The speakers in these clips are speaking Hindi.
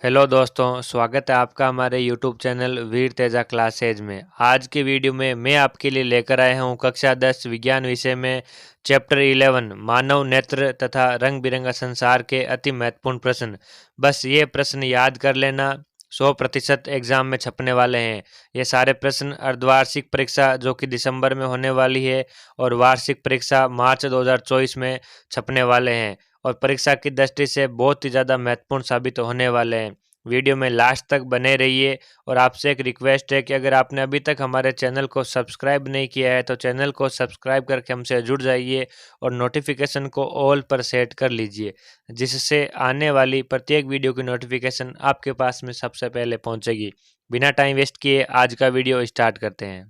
हेलो दोस्तों, स्वागत है आपका हमारे यूट्यूब चैनल वीर तेजा क्लासेज में। आज की वीडियो में मैं आपके लिए लेकर आया हूँ कक्षा 10 विज्ञान विषय में चैप्टर 11 मानव नेत्र तथा रंग बिरंगा संसार के अति महत्वपूर्ण प्रश्न। बस ये प्रश्न याद कर लेना, 100% एग्जाम में छपने वाले हैं। ये सारे प्रश्न अर्धवार्षिक परीक्षा जो कि दिसंबर में होने वाली है और वार्षिक परीक्षा मार्च 2024 में छपने वाले हैं और परीक्षा की दृष्टि से बहुत ही ज़्यादा महत्वपूर्ण साबित होने वाले हैं। वीडियो में लास्ट तक बने रहिए और आपसे एक रिक्वेस्ट है कि अगर आपने अभी तक हमारे चैनल को सब्सक्राइब नहीं किया है तो चैनल को सब्सक्राइब करके हमसे जुड़ जाइए और नोटिफिकेशन को ऑल पर सेट कर लीजिए, जिससे आने वाली प्रत्येक वीडियो की नोटिफिकेशन आपके पास में सबसे पहले पहुंचेगी। बिना टाइम वेस्ट किए आज का वीडियो स्टार्ट करते हैं।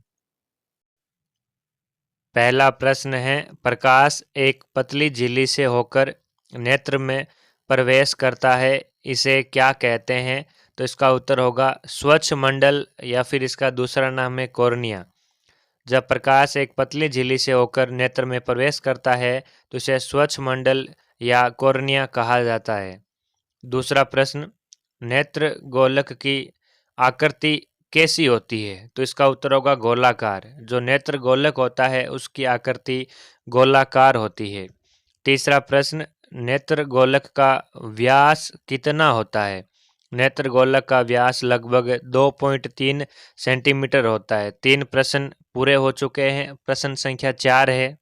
पहला प्रश्न है, प्रकाश एक पतली झिल्ली से होकर नेत्र में प्रवेश करता है, इसे क्या कहते हैं? तो इसका उत्तर होगा स्वच्छ मंडल या फिर इसका दूसरा नाम है कॉर्निया। जब प्रकाश एक पतली झिल्ली से होकर नेत्र में प्रवेश करता है तो इसे स्वच्छ मंडल या कॉर्निया कहा जाता है। दूसरा प्रश्न, नेत्र गोलक की आकृति कैसी होती है? तो इसका उत्तर होगा गोलाकार। जो नेत्र गोलक होता है उसकी आकृति गोलाकार होती है। तीसरा प्रश्न, नेत्र गोलक का व्यास कितना होता है? नेत्र गोलक का व्यास लगभग 2.3 सेंटीमीटर होता है। 3 प्रश्न पूरे हो चुके हैं। प्रश्न संख्या 4 है,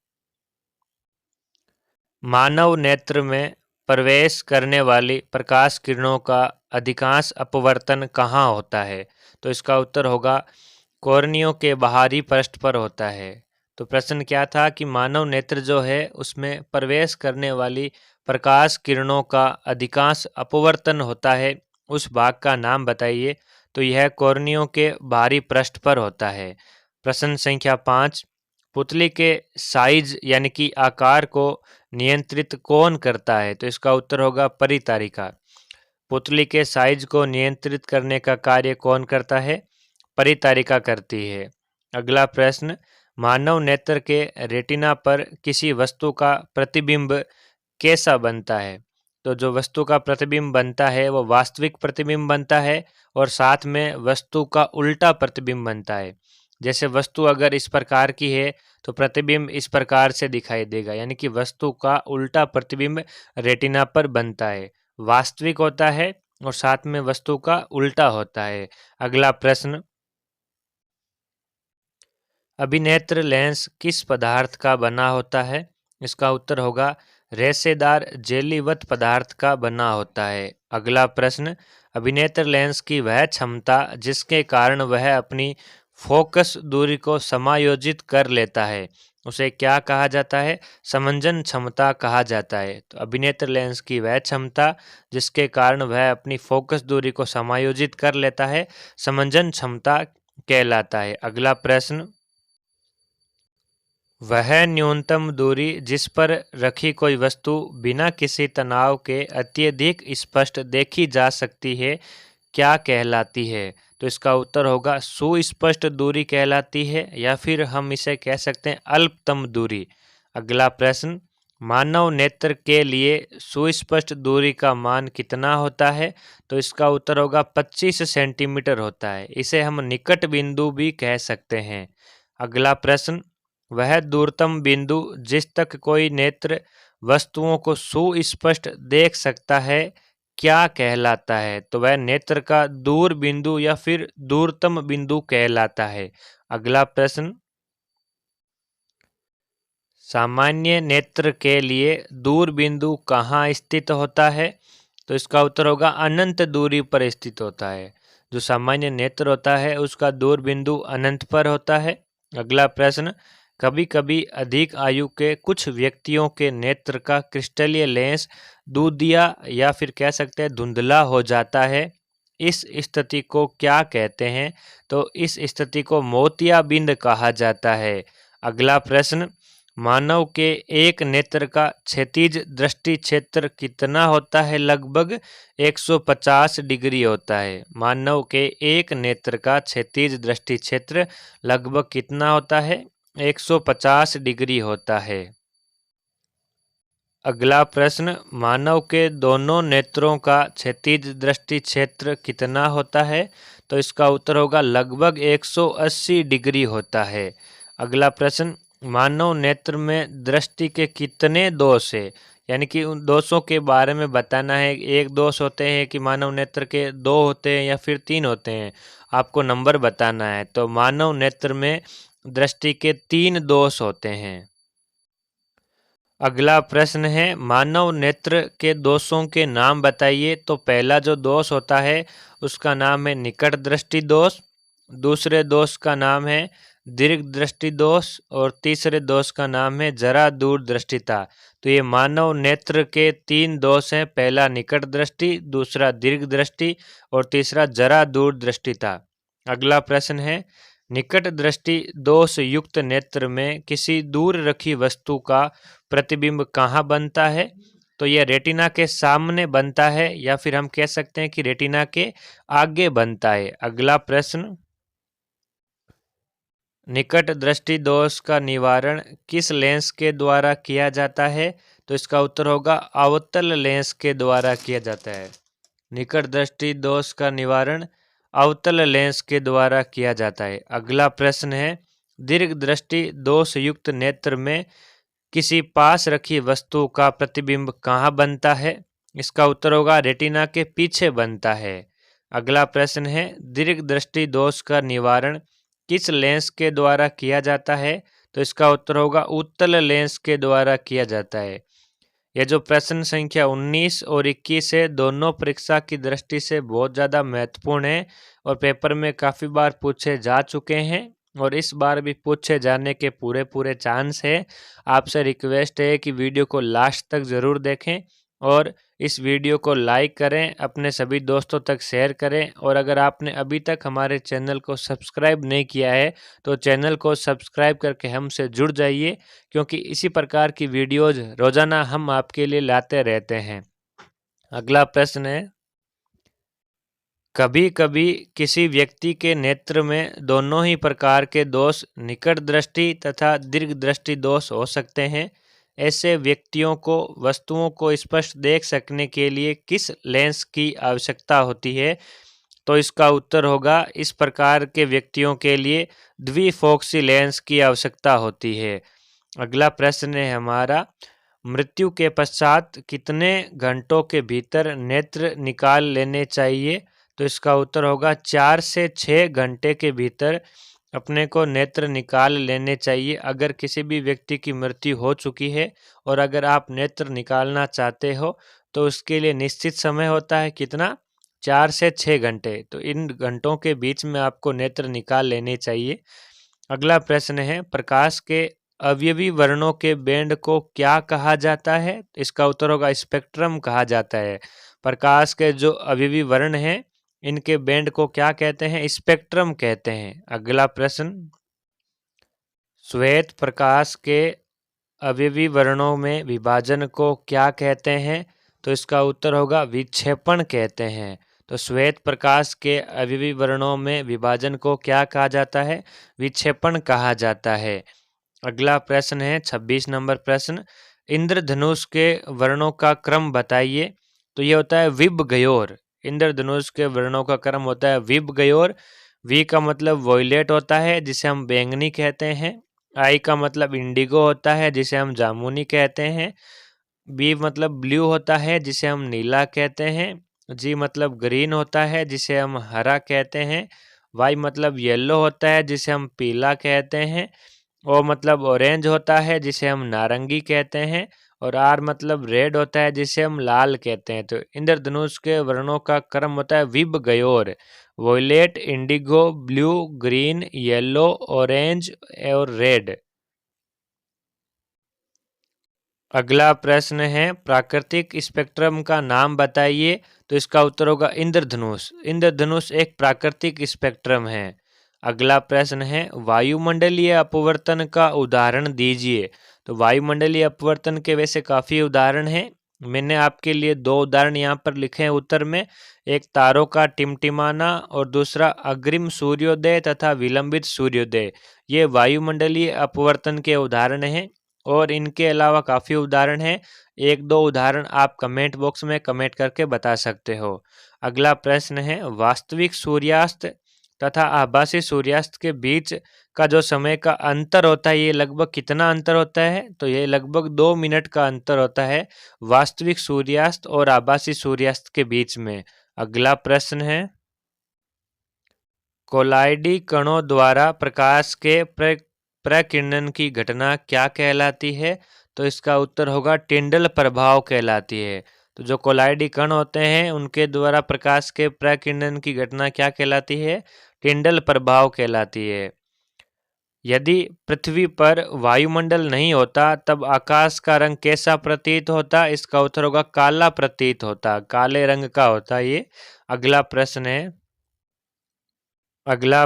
मानव नेत्र में प्रवेश करने वाली प्रकाश किरणों का अधिकांश अपवर्तन कहाँ होता है? तो इसका उत्तर होगा कॉर्नियों के बाहरी पृष्ठ पर होता है। तो प्रश्न क्या था कि मानव नेत्र जो है उसमें प्रवेश करने वाली प्रकाश किरणों का अधिकांश अपवर्तन होता है, उस भाग का नाम बताइए। तो यह कॉर्नियों के बाहरी पृष्ठ पर होता है। प्रश्न संख्या 5, पुतली के साइज यानी कि आकार को नियंत्रित कौन करता है? तो इसका उत्तर होगा परितारिका। पुतली के साइज को नियंत्रित करने का कार्य कौन करता है? परितारिका करती है। अगला प्रश्न, मानव नेत्र के रेटिना पर किसी वस्तु का प्रतिबिंब कैसा बनता है? तो जो वस्तु का प्रतिबिंब बनता है वो वास्तविक प्रतिबिंब बनता है और साथ में वस्तु का उल्टा प्रतिबिंब बनता है। जैसे वस्तु अगर इस प्रकार की है तो प्रतिबिंब इस प्रकार से दिखाई देगा, यानी कि वस्तु का उल्टा प्रतिबिंब रेटिना पर बनता है, वास्तविक होता है और साथ में वस्तु का उल्टा होता है। अगला प्रश्न, अभिनेत्र लेंस किस पदार्थ का बना होता है? इसका उत्तर होगा रेशेदार जेलीवत पदार्थ का बना होता है। अगला प्रश्न, अभिनेत्र लेंस की वह क्षमता जिसके कारण वह अपनी फोकस दूरी को समायोजित कर लेता है, उसे क्या कहा जाता है? समंजन क्षमता कहा जाता है। तो अभिनेत्र लेंस की वह क्षमता जिसके कारण वह अपनी फोकस दूरी को समायोजित कर लेता है, समंजन क्षमता कहलाता है। अगला प्रश्न, वह न्यूनतम दूरी जिस पर रखी कोई वस्तु बिना किसी तनाव के अत्यधिक स्पष्ट देखी जा सकती है क्या कहलाती है? तो इसका उत्तर होगा सुस्पष्ट दूरी कहलाती है, या फिर हम इसे कह सकते हैं अल्पतम दूरी। अगला प्रश्न, मानव नेत्र के लिए सुस्पष्ट दूरी का मान कितना होता है? तो इसका उत्तर होगा 25 सेंटीमीटर होता है। इसे हम निकट बिंदु भी कह सकते हैं। अगला प्रश्न, वह दूरतम बिंदु जिस तक कोई नेत्र वस्तुओं को सुस्पष्ट देख सकता है क्या कहलाता है? तो वह नेत्र का दूर बिंदु या फिर दूरतम बिंदु कहलाता है। अगला प्रश्न, सामान्य नेत्र के लिए दूर बिंदु कहाँ स्थित होता है? तो इसका उत्तर होगा अनंत दूरी पर स्थित होता है। जो सामान्य नेत्र होता है उसका दूर बिंदु अनंत पर होता है। अगला प्रश्न, कभी कभी अधिक आयु के कुछ व्यक्तियों के नेत्र का क्रिस्टलीय लेंस दूधिया या फिर कह सकते हैं धुंधला हो जाता है, इस स्थिति को क्या कहते हैं? तो इस स्थिति को मोतियाबिंद कहा जाता है। अगला प्रश्न, मानव के एक नेत्र का क्षैतिज दृष्टि क्षेत्र कितना होता है? लगभग 150 डिग्री होता है। मानव के एक नेत्र का क्षैतिज दृष्टि क्षेत्र लगभग कितना होता है? 150 डिग्री होता है। अगला प्रश्न, मानव के दोनों नेत्रों का क्षैतिज दृष्टि क्षेत्र कितना होता है? तो इसका उत्तर होगा लगभग 180 डिग्री होता है। अगला प्रश्न, मानव नेत्र में दृष्टि के कितने दोष है? यानी कि उन दोषों के बारे में बताना है। एक दोष होते हैं कि मानव नेत्र के 2 होते हैं या फिर 3 होते हैं, आपको नंबर बताना है। तो मानव नेत्र में दृष्टि के 3 दोष होते हैं। अगला प्रश्न है, मानव नेत्र के दोषों के नाम बताइए। तो पहला जो दोष होता है उसका नाम है निकट दृष्टि दोष, दूसरे दोष का नाम है दीर्घ दृष्टि दोष और तीसरे दोष का नाम है जरा दूर दृष्टिता। तो ये मानव नेत्र के 3 दोष हैं, पहला निकट दृष्टि, दूसरा दीर्घ दृष्टि और तीसरा जरा दूर दृष्टिता। अगला प्रश्न है, निकट दृष्टि दोष युक्त नेत्र में किसी दूर रखी वस्तु का प्रतिबिंब कहाँ बनता है? तो यह रेटिना के सामने बनता है या फिर हम कह सकते हैं कि रेटिना के आगे बनता है। अगला प्रश्न, निकट दृष्टि दोष का निवारण किस लेंस के द्वारा किया जाता है? तो इसका उत्तर होगा अवतल लेंस के द्वारा किया जाता है। निकट दृष्टि दोष का निवारण अवतल लेंस के द्वारा किया जाता है। अगला प्रश्न है, दीर्घ दृष्टि दोष युक्त नेत्र में किसी पास रखी वस्तु का प्रतिबिंब कहाँ बनता है? इसका उत्तर होगा रेटिना के पीछे बनता है। अगला प्रश्न है, दीर्घ दृष्टि दोष का निवारण किस लेंस के द्वारा किया जाता है? तो इसका उत्तर होगा उत्तल लेंस के द्वारा किया जाता है। यह जो प्रश्न संख्या 19 और 21 है, दोनों परीक्षा की दृष्टि से बहुत ज़्यादा महत्वपूर्ण है और पेपर में काफ़ी बार पूछे जा चुके हैं और इस बार भी पूछे जाने के पूरे चांस है। आपसे रिक्वेस्ट है कि वीडियो को लास्ट तक ज़रूर देखें और इस वीडियो को लाइक करें, अपने सभी दोस्तों तक शेयर करें और अगर आपने अभी तक हमारे चैनल को सब्सक्राइब नहीं किया है तो चैनल को सब्सक्राइब करके हमसे जुड़ जाइए, क्योंकि इसी प्रकार की वीडियोज़ रोज़ाना हम आपके लिए लाते रहते हैं। अगला प्रश्न है, कभी कभी किसी व्यक्ति के नेत्र में दोनों ही प्रकार के दोष निकट दृष्टि तथा दीर्घ दृष्टि दोष हो सकते हैं। ऐसे व्यक्तियों को वस्तुओं को स्पष्ट देख सकने के लिए किस लेंस की आवश्यकता होती है? तो इसका उत्तर होगा इस प्रकार के व्यक्तियों के लिए द्विफोक्सी लेंस की आवश्यकता होती है। अगला प्रश्न है हमारा, मृत्यु के पश्चात कितने घंटों के भीतर नेत्र निकाल लेने चाहिए? तो इसका उत्तर होगा 4 से 6 घंटे के भीतर अपने को नेत्र निकाल लेने चाहिए। अगर किसी भी व्यक्ति की मृत्यु हो चुकी है और अगर आप नेत्र निकालना चाहते हो तो उसके लिए निश्चित समय होता है, कितना? 4 से 6 घंटे। तो इन घंटों के बीच में आपको नेत्र निकाल लेने चाहिए। अगला प्रश्न है, प्रकाश के अवयवी वर्णों के बैंड को क्या कहा जाता है? इसका उत्तर होगा स्पेक्ट्रम कहा जाता है। प्रकाश के जो अवयवी वर्ण हैं इनके बैंड को क्या कहते हैं? स्पेक्ट्रम कहते हैं। अगला प्रश्न, श्वेत प्रकाश के अवयवी वर्णों में विभाजन को क्या कहते हैं? तो इसका उत्तर होगा विक्षेपण कहते हैं। तो श्वेत प्रकाश के अवयवी वर्णों में विभाजन को क्या कहा जाता है? विक्षेपण कहा जाता है। अगला प्रश्न है 26 नंबर प्रश्न, इंद्रधनुष के वर्णों का क्रम बताइए। तो ये होता है विब गयोर। इंद्रधनुष के वर्णों का क्रम होता है विब गयोर। वी का मतलब वॉयलेट होता है जिसे हम बैंगनी कहते हैं। आई का मतलब इंडिगो होता है जिसे हम जामुनी कहते हैं। बी मतलब ब्लू होता है जिसे हम नीला कहते हैं। जी मतलब ग्रीन होता है जिसे हम हरा कहते हैं। वाई मतलब येलो होता है जिसे हम पीला कहते हैं। ओ मतलब ऑरेंज होता है जिसे हम नारंगी कहते हैं और आर मतलब रेड होता है जिसे हम लाल कहते हैं। तो इंद्रधनुष के वर्णों का क्रम होता है VIBGYOR, violet, indigo, blue, green, yellow, orange और रेड। अगला प्रश्न है, प्राकृतिक स्पेक्ट्रम का नाम बताइए। तो इसका उत्तर होगा इंद्रधनुष। इंद्रधनुष एक प्राकृतिक स्पेक्ट्रम है। अगला प्रश्न है, वायुमंडलीय अपवर्तन का उदाहरण दीजिए। तो वायुमंडलीय अपवर्तन के वैसे काफ़ी उदाहरण हैं। मैंने आपके लिए 2 उदाहरण यहाँ पर लिखे हैं उत्तर में। एक तारों का टिमटिमाना और दूसरा अग्रिम सूर्योदय तथा विलंबित सूर्योदय। ये वायुमंडलीय अपवर्तन के उदाहरण हैं। और इनके अलावा काफ़ी उदाहरण हैं। एक दो उदाहरण आप कमेंट बॉक्स में कमेंट करके बता सकते हो। अगला प्रश्न है, वास्तविक सूर्यास्त तथा आभासी सूर्यास्त के बीच का जो समय का अंतर होता है, ये लगभग कितना अंतर होता है? तो ये लगभग 2 मिनट का अंतर होता है वास्तविक सूर्यास्त और आभासी सूर्यास्त के बीच में। अगला प्रश्न है, कोलाइडी कणों द्वारा प्रकाश के प्रकीर्णन की घटना क्या कहलाती है? तो इसका उत्तर होगा टिंडल प्रभाव कहलाती है। तो जो कोलाइडी कण होते हैं उनके द्वारा प्रकाश के प्रकीर्णन की घटना क्या कहलाती है? टिंडल प्रभाव कहलाती है। यदि पृथ्वी पर वायुमंडल नहीं होता तब आकाश का रंग कैसा प्रतीत होता? इसका उत्तर होगा काला प्रतीत होता, काले रंग का होता ये। अगला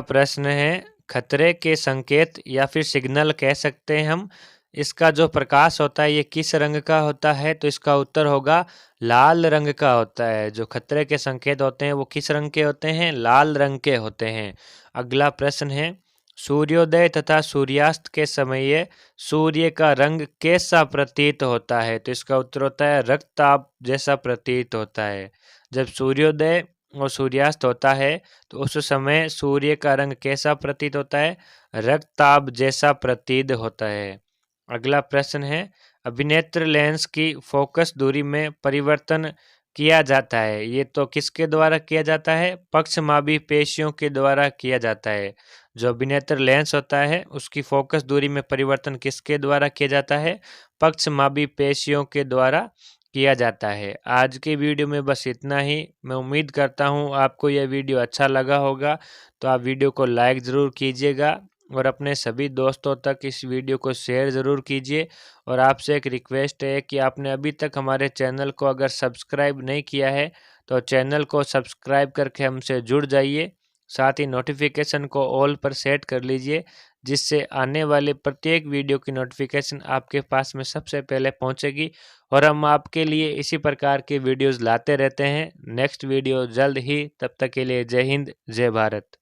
प्रश्न है, खतरे के संकेत या फिर सिग्नल कह सकते हैं हम। इसका जो प्रकाश होता है ये किस रंग का होता है? तो इसका उत्तर होगा लाल रंग का होता है। जो खतरे के संकेत होते हैं वो किस रंग के होते हैं? लाल रंग के होते हैं। अगला प्रश्न है, सूर्योदय तथा सूर्यास्त के समय सूर्य का रंग कैसा प्रतीत होता है? तो इसका उत्तर होता है रक्तताप जैसा प्रतीत होता है। जब सूर्योदय और सूर्यास्त होता है तो उस समय सूर्य का रंग कैसा प्रतीत होता है? रक्तताप जैसा प्रतीत होता है। अगला प्रश्न है, अभिनेत्र लेंस की फोकस दूरी में परिवर्तन किया जाता है, ये तो किसके द्वारा किया जाता है? पक्षमापी पेशियों के द्वारा किया जाता है। जो अभिनेत्र लेंस होता है उसकी फोकस दूरी में परिवर्तन किसके द्वारा किया जाता है? पक्षमापी पेशियों के द्वारा किया जाता है। आज के वीडियो में बस इतना ही। मैं उम्मीद करता हूँ आपको यह वीडियो अच्छा लगा होगा, तो आप वीडियो को लाइक ज़रूर कीजिएगा और अपने सभी दोस्तों तक इस वीडियो को शेयर ज़रूर कीजिए। और आपसे एक रिक्वेस्ट है कि आपने अभी तक हमारे चैनल को अगर सब्सक्राइब नहीं किया है तो चैनल को सब्सक्राइब करके हमसे जुड़ जाइए। साथ ही नोटिफिकेशन को ऑल पर सेट कर लीजिए, जिससे आने वाले प्रत्येक वीडियो की नोटिफिकेशन आपके पास में सबसे पहले पहुंचेगी। और हम आपके लिए इसी प्रकार के वीडियोस लाते रहते हैं। नेक्स्ट वीडियो जल्द ही, तब तक के लिए जय हिंद, जय भारत।